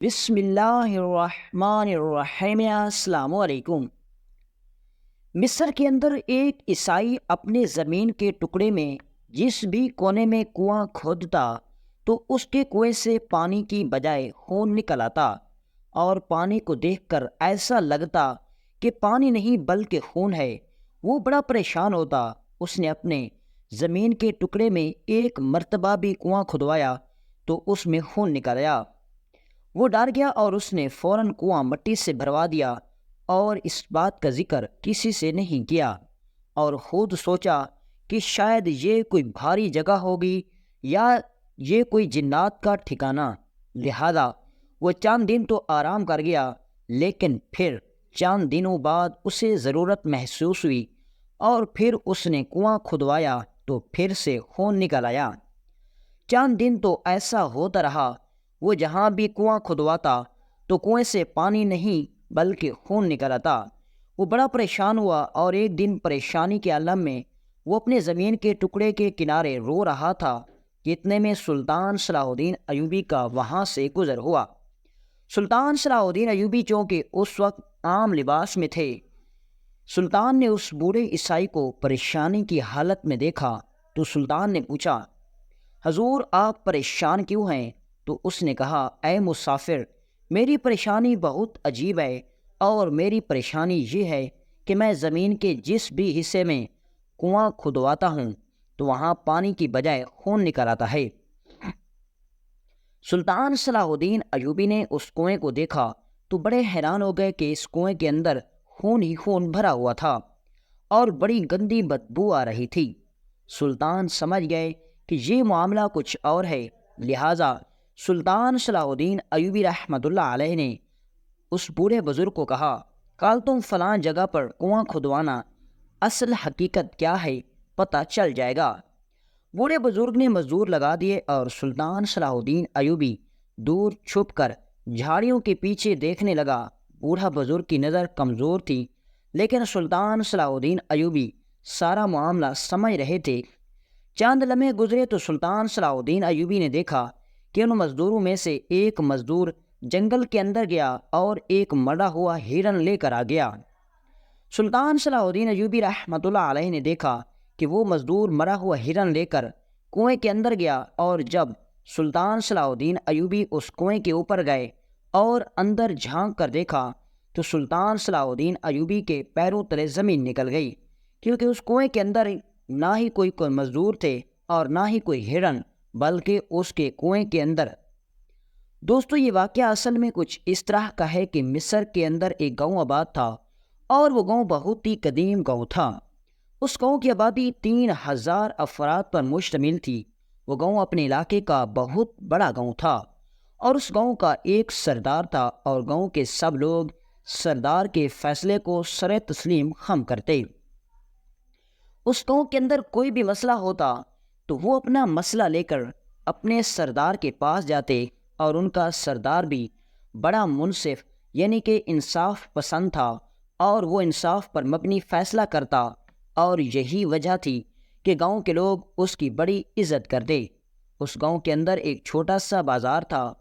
بسم اللہ الرحمن الرحیم، السلام علیکم۔ مصر کے اندر ایک عیسائی اپنے زمین کے ٹکڑے میں جس بھی کونے میں کنواں کھودتا تو اس کے کنویں سے پانی کی بجائے خون نکل آتا، اور پانی کو دیکھ کر ایسا لگتا کہ پانی نہیں بلکہ خون ہے۔ وہ بڑا پریشان ہوتا۔ اس نے اپنے زمین کے ٹکڑے میں ایک مرتبہ بھی کنواں کھدوایا تو اس میں خون نکل آیا۔ وہ ڈر گیا اور اس نے فوراً کنواں مٹی سے بھروا دیا اور اس بات کا ذکر کسی سے نہیں کیا، اور خود سوچا کہ شاید یہ کوئی بھاری جگہ ہوگی یا یہ کوئی جنات کا ٹھکانہ۔ لہذا وہ چند دن تو آرام کر گیا، لیکن پھر چند دنوں بعد اسے ضرورت محسوس ہوئی اور پھر اس نے کنواں کھدوایا تو پھر سے خون نکل آیا۔ چند دن تو ایسا ہوتا رہا۔ وہ جہاں بھی کنواں کھدواتا تو کنویں سے پانی نہیں بلکہ خون نکل آتا۔ وہ بڑا پریشان ہوا اور ایک دن پریشانی کے عالم میں وہ اپنے زمین کے ٹکڑے کے کنارے رو رہا تھا کہ اتنے میں سلطان صلاح الدین ایوبی کا وہاں سے گزر ہوا۔ سلطان صلاح الدین ایوبی چونکہ اس وقت عام لباس میں تھے، سلطان نے اس بوڑھے عیسائی کو پریشانی کی حالت میں دیکھا تو سلطان نے پوچھا، حضور آپ پریشان کیوں ہیں؟ تو اس نے کہا، اے مسافر، میری پریشانی بہت عجیب ہے، اور میری پریشانی یہ ہے کہ میں زمین کے جس بھی حصے میں کنواں کھدواتا ہوں تو وہاں پانی کی بجائے خون نکل آتا ہے۔ سلطان صلاح الدین ایوبی نے اس کنویں کو دیکھا تو بڑے حیران ہو گئے کہ اس کنویں کے اندر خون ہی خون بھرا ہوا تھا اور بڑی گندی بدبو آ رہی تھی۔ سلطان سمجھ گئے کہ یہ معاملہ کچھ اور ہے، لہٰذا سلطان صلاح الدین ایوبی رحمۃ اللہ علیہ نے اس بوڑھے بزرگ کو کہا، کل تم فلاں جگہ پر کنواں کھدوانا، اصل حقیقت کیا ہے پتہ چل جائے گا۔ بوڑھے بزرگ نے مزدور لگا دیے اور سلطان صلاح الدین ایوبی دور چھپ کر جھاڑیوں کے پیچھے دیکھنے لگا۔ بوڑھا بزرگ کی نظر کمزور تھی، لیکن سلطان صلاح الدین ایوبی سارا معاملہ سمجھ رہے تھے۔ چند لمحے گزرے تو سلطان صلاح الدین ایوبی نے دیکھا کہ ان مزدوروں میں سے ایک مزدور جنگل کے اندر گیا اور ایک مرا ہوا ہرن لے کر آ گیا۔ سلطان صلاح الدین ایوبی رحمۃ اللہ علیہ نے دیکھا کہ وہ مزدور مرا ہوا ہرن لے کر کنویں کے اندر گیا، اور جب سلطان صلاح الدین ایوبی اس کنویں کے اوپر گئے اور اندر جھانک کر دیکھا تو سلطان صلاح الدین ایوبی کے پیروں تلے زمین نکل گئی، کیونکہ اس کنویں کے اندر نہ ہی کوئی مزدور تھے اور نہ ہی کوئی ہرن، بلکہ اس کے کنویں کے اندر۔ دوستو، یہ واقعہ اصل میں کچھ اس طرح کا ہے کہ مصر کے اندر ایک گاؤں آباد تھا، اور وہ گاؤں بہت ہی قدیم گاؤں تھا۔ اس گاؤں کی آبادی 3000 افراد پر مشتمل تھی۔ وہ گاؤں اپنے علاقے کا بہت بڑا گاؤں تھا، اور اس گاؤں کا ایک سردار تھا، اور گاؤں کے سب لوگ سردار کے فیصلے کو سر تسلیم خم کرتے۔ اس گاؤں کے اندر کوئی بھی مسئلہ ہوتا تو وہ اپنا مسئلہ لے کر اپنے سردار کے پاس جاتے، اور ان کا سردار بھی بڑا منصف یعنی کہ انصاف پسند تھا، اور وہ انصاف پر مبنی فیصلہ کرتا، اور یہی وجہ تھی کہ گاؤں کے لوگ اس کی بڑی عزت کرتے۔ اس گاؤں کے اندر ایک چھوٹا سا بازار تھا۔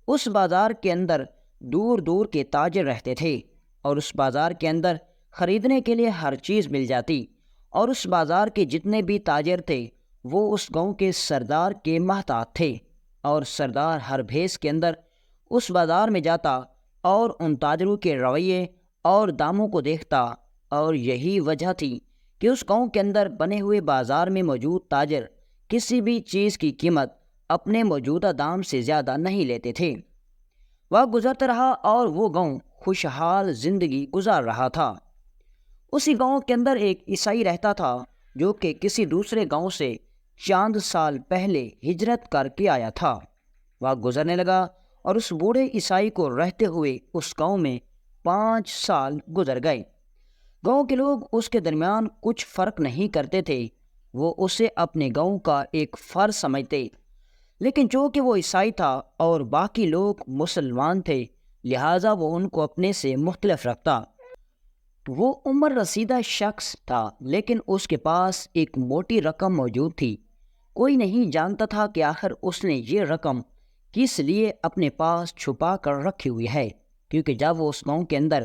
اس بازار کے اندر دور دور کے تاجر رہتے تھے، اور اس بازار کے اندر خریدنے کے لیے ہر چیز مل جاتی، اور اس بازار کے جتنے بھی تاجر تھے وہ اس گاؤں کے سردار کے محتاط تھے، اور سردار ہر بھیس کے اندر اس بازار میں جاتا اور ان تاجروں کے رویے اور داموں کو دیکھتا، اور یہی وجہ تھی کہ اس گاؤں کے اندر بنے ہوئے بازار میں موجود تاجر کسی بھی چیز کی قیمت اپنے موجودہ دام سے زیادہ نہیں لیتے تھے۔ وقت گزرتا رہا اور وہ گاؤں خوشحال زندگی گزار رہا تھا۔ اسی گاؤں کے اندر ایک عیسائی رہتا تھا جو کہ کسی دوسرے گاؤں سے چند سال پہلے ہجرت کر کے آیا تھا۔ وقت گزرنے لگا اور اس بوڑھے عیسائی کو رہتے ہوئے اس گاؤں میں 5 سال گزر گئے۔ گاؤں کے لوگ اس کے درمیان کچھ فرق نہیں کرتے تھے، وہ اسے اپنے گاؤں کا ایک فرد سمجھتے، لیکن چونکہ وہ عیسائی تھا اور باقی لوگ مسلمان تھے، لہٰذا وہ ان کو اپنے سے مختلف رکھتا۔ وہ عمر رسیدہ شخص تھا، لیکن اس کے پاس ایک موٹی رقم موجود تھی۔ کوئی نہیں جانتا تھا کہ آخر اس نے یہ رقم کس لیے اپنے پاس چھپا کر رکھی ہوئی ہے، کیونکہ جب وہ اس گاؤں کے اندر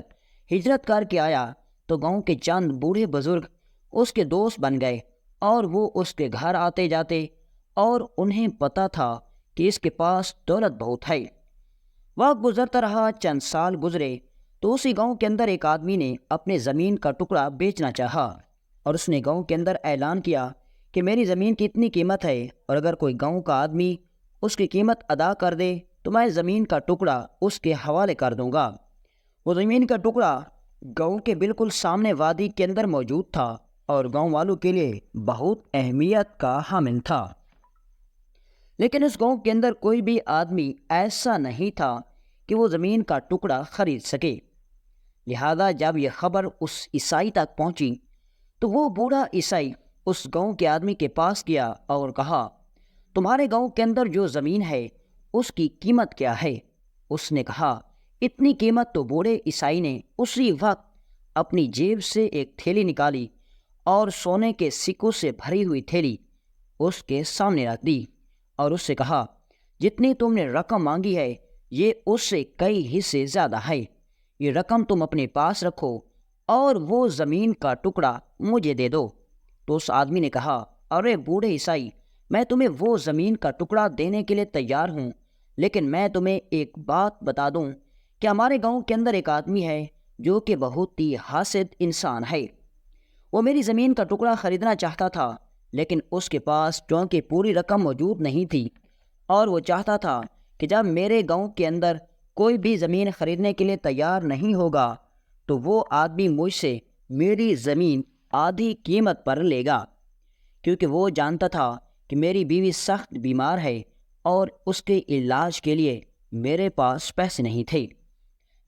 ہجرت کر کے آیا تو گاؤں کے چند بوڑھے بزرگ اس کے دوست بن گئے اور وہ اس کے گھر آتے جاتے اور انہیں پتہ تھا کہ اس کے پاس دولت بہت ہے۔ وقت گزرتا رہا، چند سال گزرے تو اسی گاؤں کے اندر ایک آدمی نے اپنے زمین کا ٹکڑا بیچنا چاہا اور اس نے گاؤں کے اندر اعلان کیا کہ میری زمین کی اتنی قیمت ہے اور اگر کوئی گاؤں کا آدمی اس کی قیمت ادا کر دے تو میں زمین کا ٹکڑا اس کے حوالے کر دوں گا۔ وہ زمین کا ٹکڑا گاؤں کے بالکل سامنے وادی کے اندر موجود تھا اور گاؤں والوں کے لیے بہت اہمیت کا حامل تھا، لیکن اس گاؤں کے اندر کوئی بھی آدمی ایسا نہیں تھا کہ وہ زمین کا ٹکڑا خرید سکے۔ لہذا جب یہ خبر اس عیسائی تک پہنچی تو وہ بوڑھا عیسائی اس گاؤں کے آدمی کے پاس گیا اور کہا، تمہارے گاؤں کے اندر جو زمین ہے اس کی قیمت کیا ہے؟ اس نے کہا، اتنی قیمت۔ تو بوڑھے عیسائی نے اسی وقت اپنی جیب سے ایک تھیلی نکالی اور سونے کے سکوں سے بھری ہوئی تھیلی اس کے سامنے رکھ دی اور اس سے کہا، جتنی تم نے رقم مانگی ہے یہ اس سے کئی حصے زیادہ ہے، یہ رقم تم اپنے پاس رکھو اور وہ زمین کا ٹکڑا مجھے دے دو۔ تو اس آدمی نے کہا، ارے بوڑھے عیسائی، میں تمہیں وہ زمین کا ٹکڑا دینے کے لیے تیار ہوں، لیکن میں تمہیں ایک بات بتا دوں کہ ہمارے گاؤں کے اندر ایک آدمی ہے جو کہ بہت ہی حاسد انسان ہے۔ وہ میری زمین کا ٹکڑا خریدنا چاہتا تھا، لیکن اس کے پاس چونکہ پوری رقم موجود نہیں تھی اور وہ چاہتا تھا کہ جب میرے گاؤں کے اندر کوئی بھی زمین خریدنے کے لیے تیار نہیں ہوگا تو وہ آدمی مجھ سے میری زمین آدھی قیمت پر لے گا، کیونکہ وہ جانتا تھا کہ میری بیوی سخت بیمار ہے اور اس کے علاج کے لیے میرے پاس پیسے نہیں تھے۔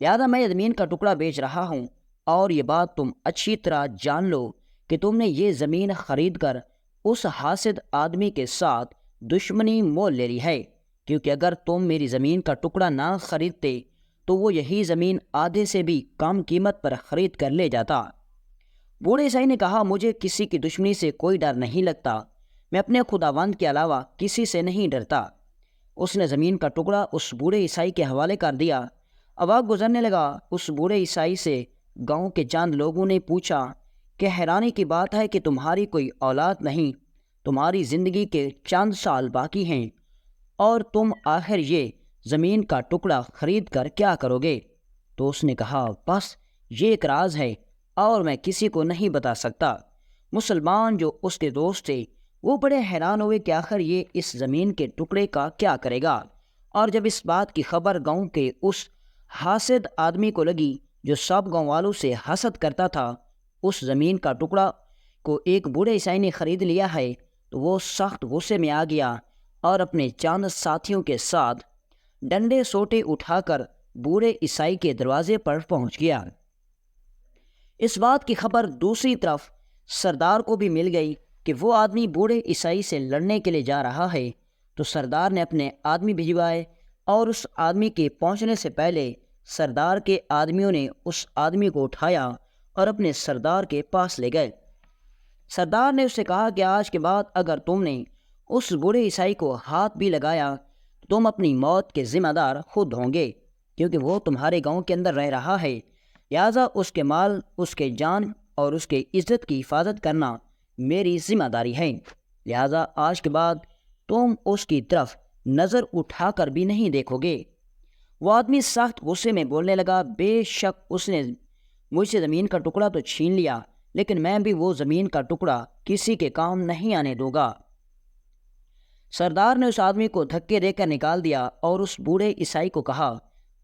لہذا میں زمین کا ٹکڑا بیچ رہا ہوں، اور یہ بات تم اچھی طرح جان لو کہ تم نے یہ زمین خرید کر اس حاسد آدمی کے ساتھ دشمنی مول لے لی ہے، کیونکہ اگر تم میری زمین کا ٹکڑا نہ خریدتے تو وہ یہی زمین آدھے سے بھی کم قیمت پر خرید کر لے جاتا۔ بوڑھے عیسائی نے کہا، مجھے کسی کی دشمنی سے کوئی ڈر نہیں لگتا، میں اپنے خداوند کے علاوہ کسی سے نہیں ڈرتا۔ اس نے زمین کا ٹکڑا اس بوڑھے عیسائی کے حوالے کر دیا۔ اب وقت گزرنے لگا، اس بوڑھے عیسائی سے گاؤں کے چند لوگوں نے پوچھا کہ حیرانی کی بات ہے کہ تمہاری کوئی اولاد نہیں، تمہاری زندگی کے چند سال باقی ہیں اور تم آخر یہ زمین کا ٹکڑا خرید کر کیا کرو گے؟ تو اس نے کہا، بس یہ ایک راز ہے اور میں کسی کو نہیں بتا سکتا۔ مسلمان جو اس کے دوست تھے وہ بڑے حیران ہوئے کہ آخر یہ اس زمین کے ٹکڑے کا کیا کرے گا، اور جب اس بات کی خبر گاؤں کے اس حاسد آدمی کو لگی جو سب گاؤں والوں سے حسد کرتا تھا، اس زمین کا ٹکڑا کو ایک بوڑھے عیسائی نے خرید لیا ہے، تو وہ سخت غصے میں آ گیا اور اپنے چند ساتھیوں کے ساتھ ڈنڈے سوٹے اٹھا کر بوڑھے عیسائی کے دروازے پر پہنچ گیا۔ اس بات کی خبر دوسری طرف سردار کو بھی مل گئی کہ وہ آدمی بوڑھے عیسائی سے لڑنے کے لیے جا رہا ہے، تو سردار نے اپنے آدمی بھجوائے اور اس آدمی کے پہنچنے سے پہلے سردار کے آدمیوں نے اس آدمی کو اٹھایا اور اپنے سردار کے پاس لے گئے۔ سردار نے اس سے کہا کہ آج کے بعد اگر تم نے اس بوڑھے عیسائی کو ہاتھ بھی لگایا تو تم اپنی موت کے ذمہ دار خود ہوں گے، کیونکہ وہ تمہارے گاؤں کے اندر رہ رہا ہے، لہٰذا اس کے مال، اس کے جان اور اس کے عزت کی حفاظت کرنا میری ذمہ داری ہے، لہٰذا آج کے بعد تم اس کی طرف نظر اٹھا کر بھی نہیں دیکھو گے۔ وہ آدمی سخت غصے میں بولنے لگا، بے شک اس نے مجھ سے زمین کا ٹکڑا تو چھین لیا، لیکن میں بھی وہ زمین کا ٹکڑا کسی کے کام نہیں آنے دوں گا۔ سردار نے اس آدمی کو دھکے دے کر نکال دیا اور اس بوڑھے عیسائی کو کہا،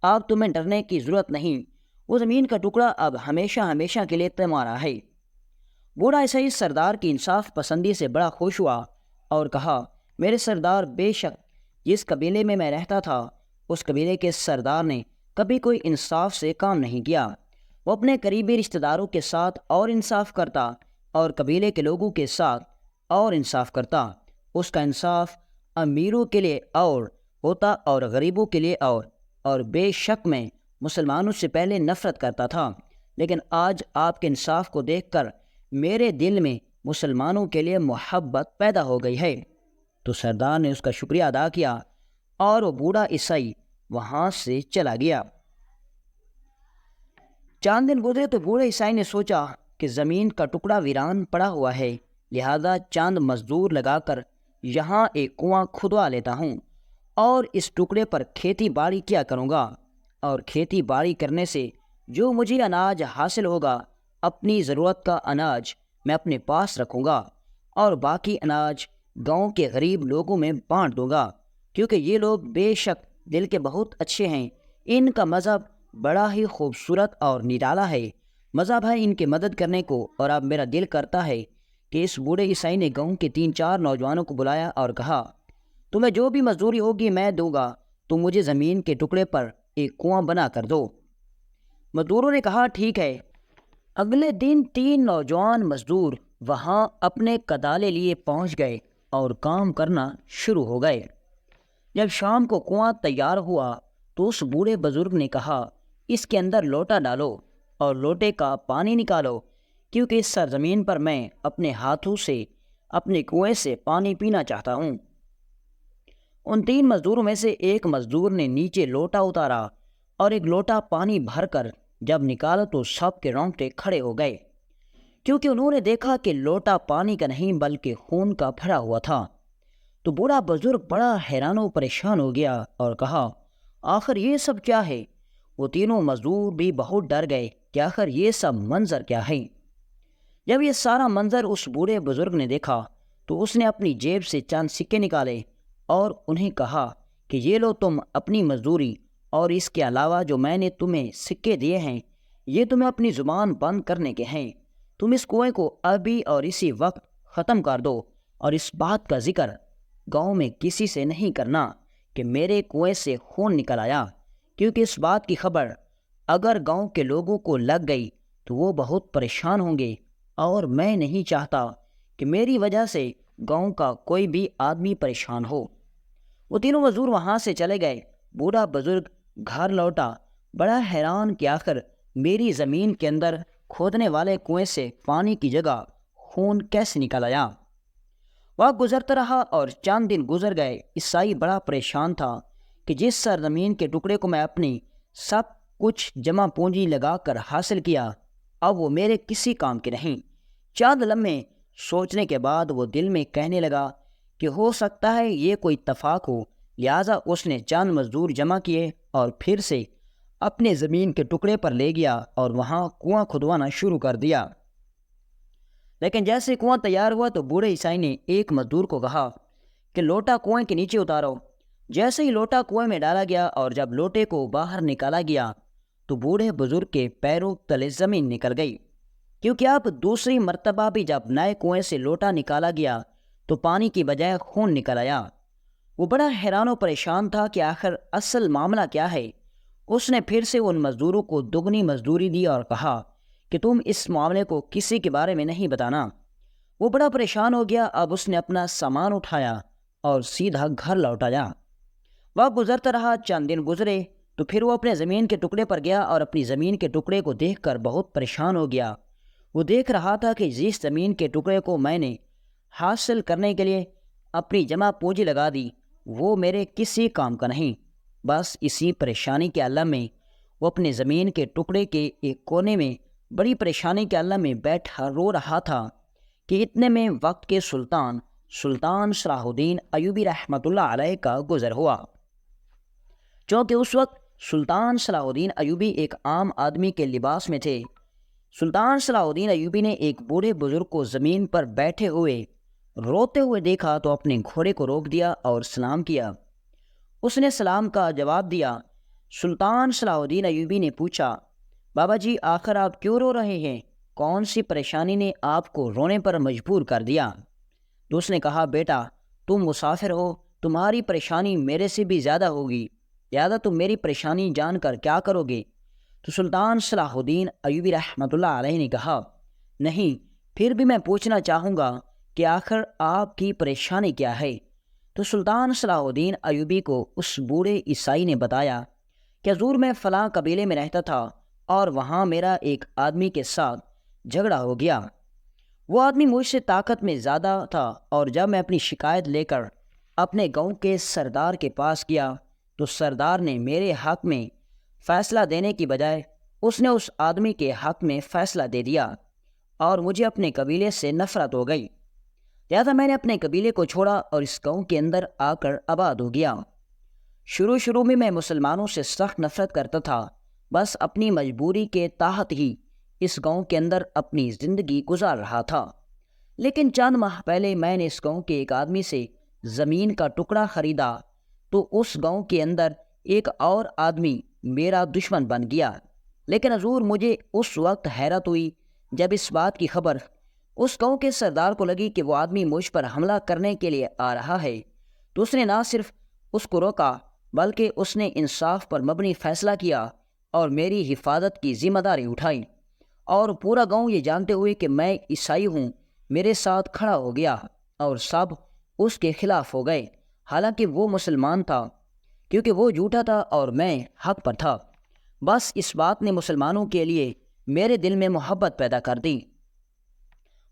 اب تمہیں ڈرنے کی ضرورت نہیں، وہ زمین کا ٹکڑا اب ہمیشہ ہمیشہ کے لیے تمہارا ہے۔ بوڑھا عیسائی سردار کی انصاف پسندی سے بڑا خوش ہوا اور کہا، میرے سردار، بے شک جس قبیلے میں میں رہتا تھا اس قبیلے کے سردار نے کبھی کوئی انصاف سے کام نہیں کیا، وہ اپنے قریبی رشتہ داروں کے ساتھ اور انصاف کرتا اور قبیلے کے لوگوں کے ساتھ اور انصاف کرتا، اس کا انصاف امیروں کے لیے اور ہوتا اور غریبوں کے لیے اور بے شک میں مسلمانوں سے پہلے نفرت کرتا تھا، لیکن آج آپ کے انصاف کو دیکھ کر میرے دل میں مسلمانوں کے لیے محبت پیدا ہو گئی ہے۔ تو سردار نے اس کا شکریہ ادا کیا اور وہ بوڑھا عیسائی وہاں سے چلا گیا۔ چاند دن گزرے تو بوڑھے عیسائی نے سوچا کہ زمین کا ٹکڑا ویران پڑا ہوا ہے، لہذا چاند مزدور لگا کر یہاں ایک کنواں کھدوا لیتا ہوں اور اس ٹکڑے پر کھیتی باڑی کیا کروں گا، اور کھیتی باڑی کرنے سے جو مجھے اناج حاصل ہوگا، اپنی ضرورت کا اناج میں اپنے پاس رکھوں گا اور باقی اناج گاؤں کے غریب لوگوں میں بانٹ دوں گا، کیونکہ یہ لوگ بے شک دل کے بہت اچھے ہیں، ان کا مذہب بڑا ہی خوبصورت اور نرالا ہے، مذہب ہے ان کی مدد کرنے کو۔ اور اب میرا دل کرتا ہے کہ اس بوڑھے عیسائی نے گاؤں کے 3-4 نوجوانوں کو بلایا اور کہا، تمہیں جو بھی مزدوری ہوگی میں دوں گا، تم مجھے زمین کے ٹکڑے پر ایک کنواں بنا کر دو۔ مزدوروں نے کہا ٹھیک ہے۔ اگلے دن 3 نوجوان مزدور وہاں اپنے کدالے لیے پہنچ گئے اور کام کرنا شروع ہو گئے۔ جب شام کو کنواں تیار ہوا تو اس بوڑھے بزرگ نے کہا، اس کے اندر لوٹا ڈالو اور لوٹے کا پانی نکالو، کیونکہ اس سرزمین پر میں اپنے ہاتھوں سے اپنے کنویں سے پانی پینا چاہتا ہوں۔ ان 3 مزدوروں میں سے ایک مزدور نے نیچے لوٹا اتارا اور ایک لوٹا پانی بھر کر جب نکالا تو سب کے رونگٹے کھڑے ہو گئے، کیونکہ انہوں نے دیکھا کہ لوٹا پانی کا نہیں بلکہ خون کا بھرا ہوا تھا۔ تو بوڑھا بزرگ بڑا حیران و پریشان ہو گیا اور کہا، آخر یہ سب کیا ہے؟ وہ تینوں مزدور بھی بہت ڈر گئے کہ آخر یہ سب منظر کیا ہے۔ جب یہ سارا منظر اس بوڑھے بزرگ نے دیکھا تو اس نے اپنی جیب سے چند سکے نکالے اور انہیں کہا کہ یہ لو تم اپنی مزدوری، اور اس کے علاوہ جو میں نے تمہیں سکے دیے ہیں یہ تمہیں اپنی زبان بند کرنے کے ہیں۔ تم اس کنویں کو ابھی اور اسی وقت ختم کر دو، اور اس بات کا ذکر گاؤں میں کسی سے نہیں کرنا کہ میرے کنویں سے خون نکل آیا، کیونکہ اس بات کی خبر اگر گاؤں کے لوگوں کو لگ گئی تو وہ بہت پریشان ہوں گے، اور میں نہیں چاہتا کہ میری وجہ سے گاؤں کا کوئی بھی آدمی پریشان ہو۔ وہ تینوں مزدور وہاں سے چلے گئے۔ بوڑھا بزرگ گھر لوٹا بڑا حیران کہ آخر میری زمین کے اندر کھودنے والے کنویں سے پانی کی جگہ خون کیسے نکل آیا۔ وقت گزرتا رہا اور چند دن گزر گئے۔ عیسائی بڑا پریشان تھا کہ جس سرزمین کے ٹکڑے کو میں اپنی سب کچھ جمع پونجی لگا کر حاصل کیا، اب وہ میرے کسی کام کے نہیں۔ چند لمحے سوچنے کے بعد وہ دل میں کہنے لگا کہ ہو سکتا ہے یہ کوئی اتفاق ہو، لہٰذا اس نے چند مزدور جمع کیے اور پھر سے اپنے زمین کے ٹکڑے پر لے گیا اور وہاں کنواں کھدوانا شروع کر دیا۔ لیکن جیسے کنواں تیار ہوا تو بوڑھے عیسائی نے ایک مزدور کو کہا کہ لوٹا کنویں کے نیچے اتارو۔ جیسے ہی لوٹا کنویں میں ڈالا گیا اور جب لوٹے کو باہر نکالا گیا تو بوڑھے بزرگ کے پیروں تلے زمین نکل گئی، کیونکہ اب دوسری مرتبہ بھی جب نئے کنویں سے لوٹا نکالا گیا تو پانی کی بجائے خون نکل آیا۔ وہ بڑا حیران و پریشان تھا کہ آخر اصل معاملہ کیا ہے۔ اس نے پھر سے ان مزدوروں کو دگنی مزدوری دی اور کہا کہ تم اس معاملے کو کسی کے بارے میں نہیں بتانا۔ وہ بڑا پریشان ہو گیا۔ اب اس نے اپنا سامان اٹھایا اور سیدھا گھر لوٹ آیا۔ وقت گزرتا رہا، چند دن گزرے تو پھر وہ اپنے زمین کے ٹکڑے پر گیا اور اپنی زمین کے ٹکڑے کو دیکھ کر بہت پریشان ہو گیا۔ وہ دیکھ رہا تھا کہ جس زمین کے ٹکڑے کو میں نے حاصل کرنے کے لیے اپنی جمع پونجی لگا دی وہ میرے کسی کام کا نہیں۔ بس اسی پریشانی کے عالم میں وہ اپنے زمین کے ٹکڑے کے ایک کونے میں بڑی پریشانی کے عالم میں بیٹھا رو رہا تھا کہ اتنے میں وقت کے سلطان صلاح الدین ایوبی رحمۃ اللہ علیہ کا گزر ہوا۔ چونکہ اس وقت سلطان صلاح الدین ایوبی ایک عام آدمی کے لباس میں تھے، سلطان صلاح الدین ایوبی نے ایک بوڑھے بزرگ کو زمین پر بیٹھے ہوئے روتے ہوئے دیکھا تو اپنے گھوڑے کو روک دیا اور سلام کیا۔ اس نے سلام کا جواب دیا۔ سلطان صلاح الدین ایوبی نے پوچھا، بابا جی آخر آپ کیوں رو رہے ہیں؟ کون سی پریشانی نے آپ کو رونے پر مجبور کر دیا؟ تو اس نے کہا، بیٹا تم مسافر ہو، تمہاری پریشانی میرے سے بھی زیادہ ہوگی، لہٰذا تم میری پریشانی جان کر کیا کرو گے؟ تو سلطان صلاح الدین ایوبی رحمۃ اللہ علیہ نے کہا، نہیں، پھر بھی میں پوچھنا چاہوں گا کہ آخر آپ کی پریشانی کیا ہے؟ تو سلطان صلاح الدین ایوبی کو اس بوڑھے عیسائی نے بتایا کہ حضور میں فلاں قبیلے میں رہتا تھا اور وہاں میرا ایک آدمی کے ساتھ جھگڑا ہو گیا۔ وہ آدمی مجھ سے طاقت میں زیادہ تھا اور جب میں اپنی شکایت لے کر اپنے گاؤں کے سردار کے پاس گیا تو سردار نے میرے حق میں فیصلہ دینے کی بجائے اس نے اس آدمی کے حق میں فیصلہ دے دیا اور مجھے اپنے قبیلے سے نفرت ہو گئی۔ لہٰذا میں نے اپنے قبیلے کو چھوڑا اور اس گاؤں کے اندر آ کر آباد ہو گیا۔ شروع میں مسلمانوں سے سخت نفرت کرتا تھا، بس اپنی مجبوری کے تحت ہی اس گاؤں کے اندر اپنی زندگی گزار رہا تھا۔ لیکن چند ماہ پہلے میں نے اس گاؤں کے ایک آدمی سے زمین کا ٹکڑا خریدا تو اس گاؤں کے اندر ایک اور آدمی میرا دشمن بن گیا۔ لیکن حضور مجھے اس وقت حیرت ہوئی جب اس بات کی خبر اس گاؤں کے سردار کو لگی کہ وہ آدمی مجھ پر حملہ کرنے کے لیے آ رہا ہے، تو اس نے نہ صرف اس کو روکا بلکہ اس نے انصاف پر مبنی فیصلہ کیا اور میری حفاظت کی ذمہ داری اٹھائی، اور پورا گاؤں یہ جانتے ہوئے کہ میں عیسائی ہوں میرے ساتھ کھڑا ہو گیا اور سب اس کے خلاف ہو گئے، حالانکہ وہ مسلمان تھا، کیونکہ وہ جھوٹا تھا اور میں حق پر تھا۔ بس اس بات نے مسلمانوں کے لیے میرے دل میں محبت پیدا کر دی۔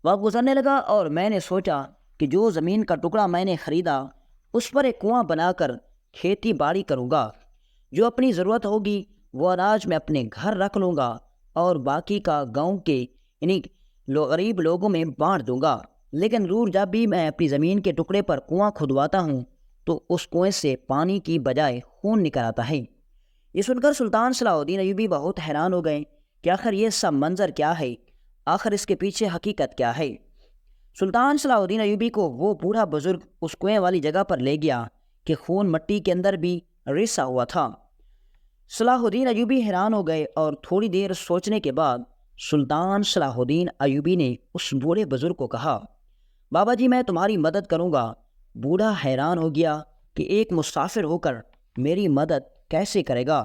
وقت گزرنے لگا اور میں نے سوچا کہ جو زمین کا ٹکڑا میں نے خریدا اس پر ایک کنواں بنا کر کھیتی باڑی کروں گا، جو اپنی ضرورت ہوگی وہ اناج میں اپنے گھر رکھ لوں گا اور باقی کا گاؤں کے غریب لوگوں میں بانٹ دوں گا۔ لیکن ضرور جب بھی میں اپنی زمین کے ٹکڑے پر کنواں کھدواتا ہوں تو اس کنویں سے پانی کی بجائے خون نکل آتا ہے۔ یہ سن کر سلطان صلاح الدین ایوبی بہت حیران ہو گئے کہ آخر یہ سب منظر کیا ہے، آخر اس کے پیچھے حقیقت کیا ہے۔ سلطان صلاح الدین ایوبی کو وہ بوڑھا بزرگ اس کنویں والی جگہ پر لے گیا کہ خون مٹی کے اندر بھی رسا ہوا تھا۔ صلاح الدین ایوبی حیران ہو گئے اور تھوڑی دیر سوچنے کے بعد سلطان صلاح الدین ایوبی نے اس بوڑھے بزرگ کو کہا، بابا جی میں تمہاری مدد کروں گا۔ بوڑھا حیران ہو گیا کہ ایک مسافر ہو کر میری مدد کیسے کرے گا؟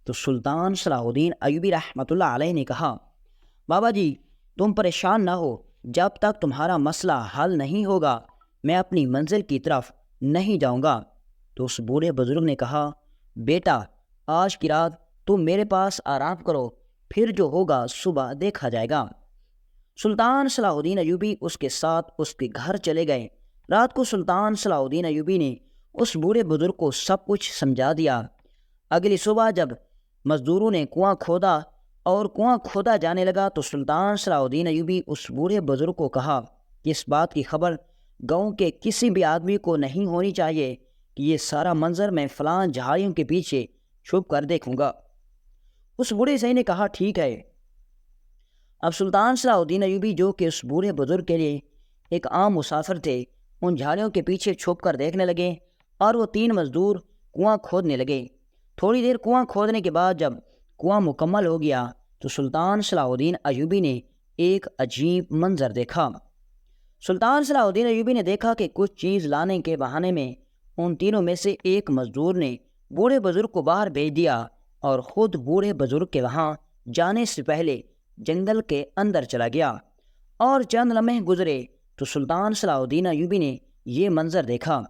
تو سلطان صلاح الدین ایوبی رحمۃ اللہ علیہ نے کہا، بابا جی تم پریشان نہ ہو، جب تک تمہارا مسئلہ حل نہیں ہوگا میں اپنی منزل کی طرف نہیں جاؤں گا۔ تو اس بوڑھے بزرگ نے کہا، بیٹا آج کی رات تم میرے پاس آرام کرو، پھر جو ہوگا صبح دیکھا جائے گا۔ سلطان صلاح الدین ایوبی اس کے ساتھ اس کے گھر چلے گئے۔ رات کو سلطان صلاح الدین ایوبی نے اس بوڑھے بزرگ کو سب کچھ سمجھا دیا۔ اگلی صبح جب مزدوروں نے کنواں کھودا اور کنواں کھودا جانے لگا تو سلطان صلاح الدین ایوبی اس بوڑھے بزرگ کو کہا کہ اس بات کی خبر گاؤں کے کسی بھی آدمی کو نہیں ہونی چاہیے کہ یہ سارا منظر میں فلاں جھاڑیوں کے پیچھے چھپ کر دیکھوں گا۔ اس بوڑھے سے نے کہا، ٹھیک ہے۔ اب سلطان صلاح الدین ایوبی جو کہ اس بوڑھے بزرگ کے لیے ایک عام مسافر تھے، ان جھاڑیوں کے پیچھے چھپ کر دیکھنے لگے اور وہ تین مزدور کنواں کھودنے لگے۔ تھوڑی دیر کنواں کھودنے کے بعد جب کنواں مکمل ہو گیا تو سلطان صلاح الدین ایوبی نے ایک عجیب منظر دیکھا۔ سلطان صلاح الدین ایوبی نے دیکھا کہ کچھ چیز لانے کے بہانے میں ان تینوں میں سے ایک مزدور نے بوڑھے بزرگ کو باہر بھیج دیا اور خود بوڑھے بزرگ کے وہاں جانے سے پہلے جنگل کے اندر چلا گیا، اور چند لمحے گزرے تو سلطان صلاح الدین ایوبی نے یہ منظر دیکھا۔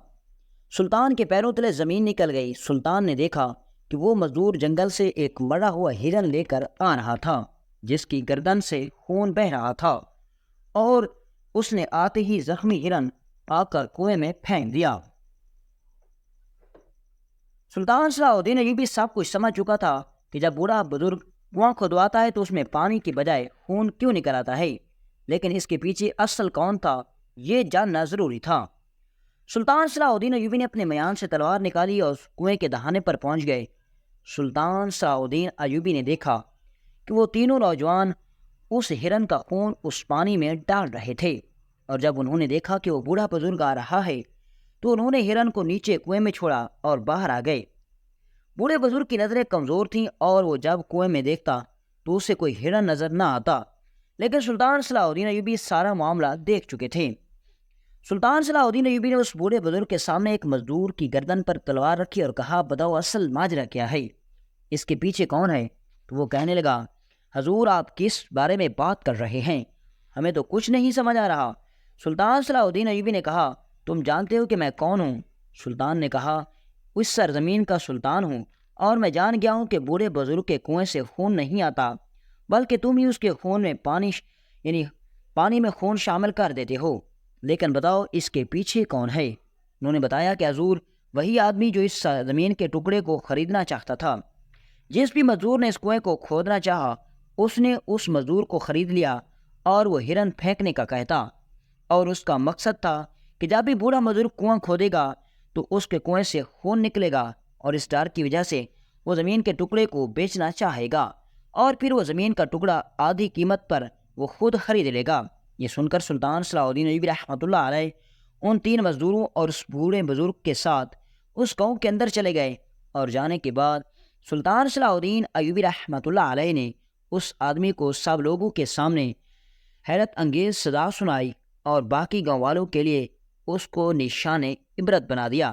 سلطان کے پیروں تلے زمین نکل گئی۔ سلطان نے دیکھا کہ وہ مزدور جنگل سے ایک مرا ہوا ہرن لے کر آ رہا تھا جس کی گردن سے خون بہہ رہا تھا، اور اس نے آتے ہی زخمی ہرن آ کر کنویں میں پھینک دیا۔ سلطان صلاح الدین ایوبی سب کچھ سمجھ چکا تھا کہ جب بوڑھا بزرگ کنواں کھدواتا ہے تو اس میں پانی کی بجائے خون کیوں نکل آتا ہے، لیکن اس کے پیچھے اصل کون تھا یہ جاننا ضروری تھا۔ سلطان صلاح الدین ایوبی نے اپنے میان سے تلوار نکالی اور اس کنویں کے دہانے پر پہنچ گئے۔ سلطان صلاح الدین ایوبی نے دیکھا کہ وہ تینوں نوجوان اس ہرن کا خون اس پانی میں ڈال رہے تھے، اور جب انہوں نے دیکھا کہ وہ بوڑھا بزرگ آ رہا ہے تو انہوں نے ہرن کو نیچے کنویں میں چھوڑا اور باہر آ گئے۔ بوڑھے بزرگ کی نظریں کمزور تھیں اور وہ جب کنویں میں دیکھتا تو اسے کوئی ہرن نظر نہ آتا، لیکن سلطان صلاح الدین ایوبی سارا معاملہ دیکھ چکے تھے۔ سلطان صلاح الدین ایوبی نے اس بوڑھے بزرگ کے سامنے ایک مزدور کی گردن پر تلوار رکھی اور کہا، بتاؤ اصل ماجرا کیا ہے، اس کے پیچھے کون ہے؟ تو وہ کہنے لگا، حضور آپ کس بارے میں بات کر رہے ہیں، ہمیں تو کچھ نہیں سمجھ آ رہا۔ سلطان صلاح الدین ایوبی نے کہا، تم جانتے ہو کہ میں کون ہوں؟ سلطان نے کہا، اس سرزمین کا سلطان ہوں، اور میں جان گیا ہوں کہ بوڑھے بزرگ کے کنویں سے خون نہیں آتا بلکہ تم ہی اس کے خون میں پانی میں خون شامل کر دیتے ہو، لیکن بتاؤ اس کے پیچھے کون ہے؟ انہوں نے بتایا کہ حضور وہی آدمی جو اس زمین کے ٹکڑے کو خریدنا چاہتا تھا۔ جس بھی مزدور نے اس کنویں کو کھودنا چاہا اس نے اس مزدور کو خرید لیا اور وہ ہرن پھینکنے کا کہتا، اور اس کا مقصد تھا کہ جب بھی بوڑھا مزدور کنواں کھودے گا تو اس کے کنویں سے خون نکلے گا، اور اس ڈر کی وجہ سے وہ زمین کے ٹکڑے کو بیچنا چاہے گا، اور پھر وہ زمین کا ٹکڑا آدھی قیمت پر وہ خود خرید لے گا۔ یہ سن کر سلطان صلاح الدین ایوبی رحمۃ اللہ علیہ ان 3 مزدوروں اور اس بوڑھے بزرگ کے ساتھ اس گاؤں کے اندر چلے گئے، اور جانے کے بعد سلطان صلاح الدین ایوبی رحمۃ اللہ علیہ نے اس آدمی کو سب لوگوں کے سامنے حیرت انگیز سزا سنائی اور باقی گاؤں والوں کے لیے اس کو نشان عبرت بنا دیا۔